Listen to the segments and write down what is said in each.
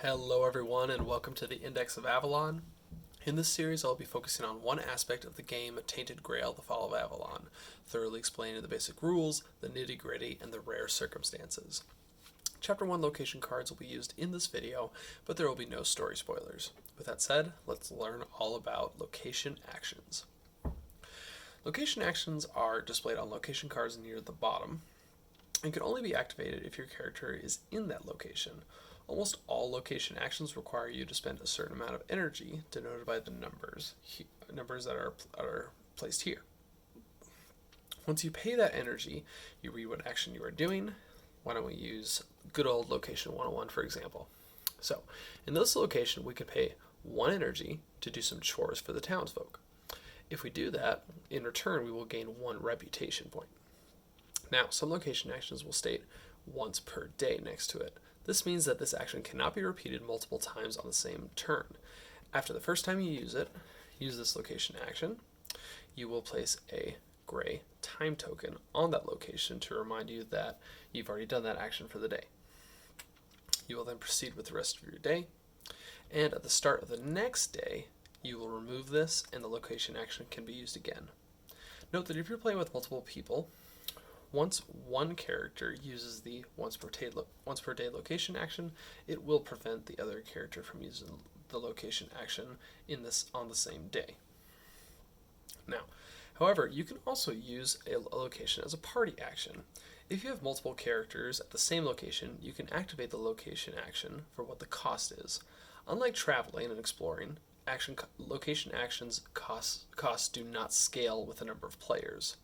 Hello everyone and welcome to the Index of Avalon. In this series I'll be focusing on one aspect of the game Tainted Grail, the Fall of Avalon, thoroughly explaining the basic rules, the nitty-gritty, and the rare circumstances. Chapter 1 location cards will be used in this video, but there will be no story spoilers. With that said, let's learn all about location actions. Location actions are displayed on location cards near the bottom and can only be activated if your character is in that location. Almost all location actions require you to spend a certain amount of energy, denoted by the numbers that are placed here. Once you pay that energy, you read what action you are doing. Why don't we use good old location 101 for example. So, in this location we could pay 1 energy to do some chores for the townsfolk. If we do that, in return we will gain 1 reputation point. Now, some location actions will state once per day next to it. This means that this action cannot be repeated multiple times on the same turn. After the first time you use this location action, you will place a gray time token on that location to remind you that you've already done that action for the day. You will then proceed with the rest of your day, and at the start of the next day, you will remove this and the location action can be used again. Note that if you're playing with multiple people, once one character uses the once per day location action, it will prevent the other character from using the location action on the same day. Now, however, you can also use a location as a party action. If you have multiple characters at the same location, you can activate the location action for what the cost is. Unlike traveling and exploring, location actions costs do not scale with the number of players.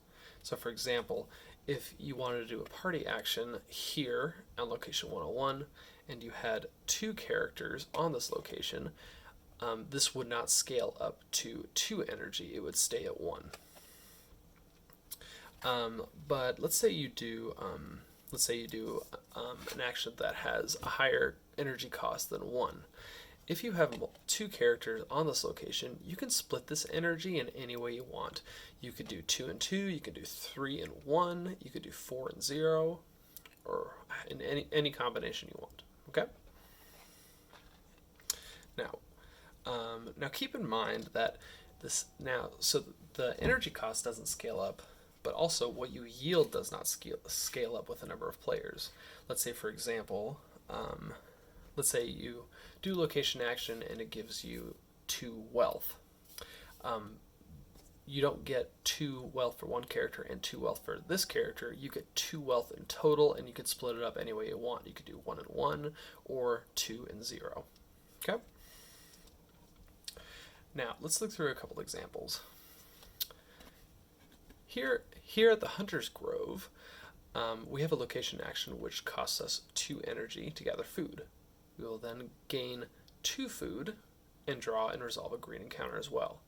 So for example, if you wanted to do a party action here on location 101 and you had 2 characters on this location, this would not scale up to 2 energy, it would stay at 1. But let's say you do an action that has a higher energy cost than 1. If you have 2 characters on this location, you can split this energy in any way you want. You could do 2 and 2, you could do 3 and 1, you could do 4 and 0, or in any combination you want. Okay? Now keep in mind that so the energy cost doesn't scale up, but also what you yield does not scale up with the number of players. Let's say, for example, let's say you do location action and it gives you 2 wealth. You don't get 2 wealth for one character and 2 wealth for this character. You get 2 wealth in total, and you can split it up any way you want. You could do 1 and 1 or 2 and 0. Okay? Now, let's look through a couple examples. Here at the Hunter's Grove, we have a location action which costs us 2 energy to gather food. We will then gain 2 food and draw and resolve a green encounter as well.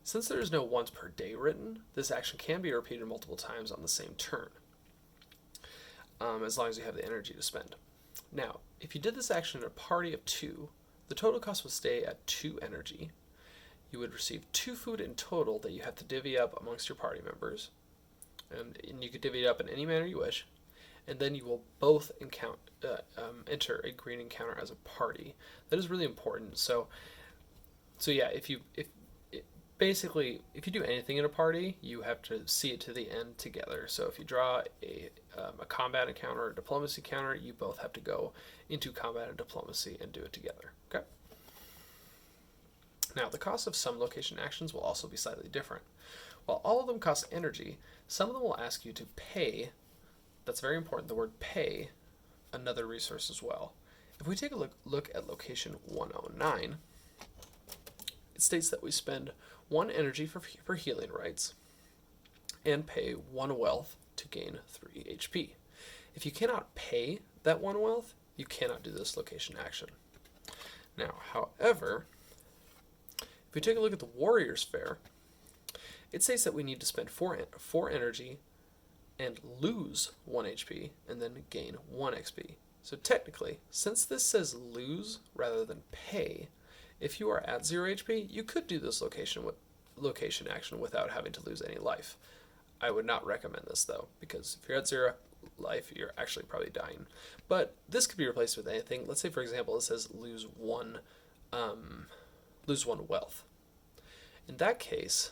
Since there is no once per day written, this action can be repeated multiple times on the same turn, as long as you have the energy to spend. Now, if you did this action in a party of 2, the total cost would stay at 2 energy. You would receive 2 food in total that you have to divvy up amongst your party members, and you could divvy it up in any manner you wish. And then you will both enter a green encounter as a party. That is really important. So yeah, if you do anything in a party, you have to see it to the end together. So if you draw a combat encounter or a diplomacy encounter, you both have to go into combat and diplomacy and do it together. Okay. Now, the cost of some location actions will also be slightly different. While all of them cost energy, some of them will ask you to pay. That's very important, the word pay, another resource as well. If we take a look at location 109, it states that we spend 1 energy for healing rights and pay 1 wealth to gain 3 HP. If you cannot pay that 1 wealth, you cannot do this location action. Now, however, if we take a look at the Warrior's Fair, it states that we need to spend 4 energy and lose 1 HP, and then gain 1 XP. So technically, since this says lose rather than pay, if you are at 0 HP, you could do this location action without having to lose any life. I would not recommend this though, because if you're at 0 life, you're actually probably dying. But this could be replaced with anything. Let's say, for example, it says lose one wealth. In that case,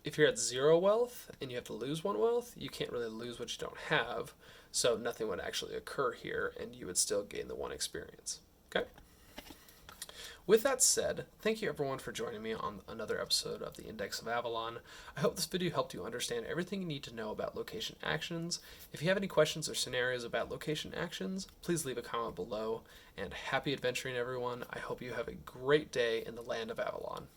if you're at 0 wealth and you have to lose 1 wealth, you can't really lose what you don't have, so nothing would actually occur here, and you would still gain the 1 experience. Okay? With that said, thank you everyone for joining me on another episode of the Index of Avalon. I hope this video helped you understand everything you need to know about location actions. If you have any questions or scenarios about location actions, please leave a comment below, and happy adventuring everyone. I hope you have a great day in the land of Avalon.